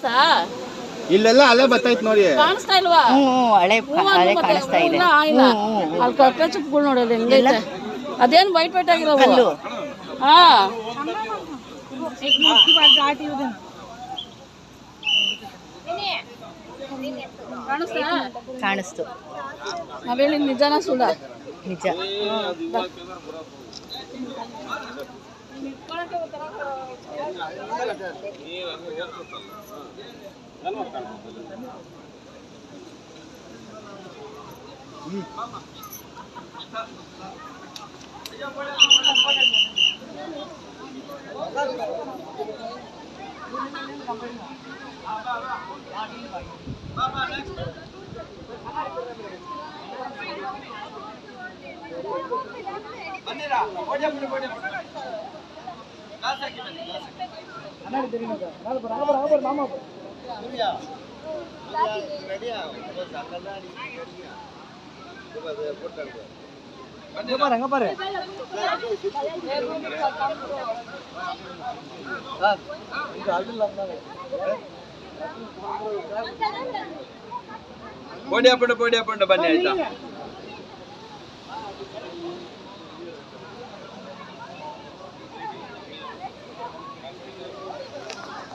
ಕಾಣಿಸ್ತಾ ಇಲ್ಲೆಲ್ಲ ಅಲೆ ಬತ್ತೈತ್ ನೋಡಿ. ಕಾಣಿಸ್ತಾ ಇಲ್ವಾ? ಹಳೆ ಕಾಣಿಸ್ತಾ ಇದೆ. ಅಲ್ಲಿ ಕಪ್ಪೆ ಚಿಪ್ಪಗಳು ನೋಡಿ ಅದು ಹೆಂಗೈತೆ. ಅದೇನು ವೈಟ್ ವೈಟ್ ಆಗಿರೋ ಹಾ ಕಾಣಿಸ್ತು. ನಾವೇಳಿ ನಿಜಾನ ಸುಳ್ಳ? ನಿಜ. ಬನ್ನಿ ಆಯ್ತಾ.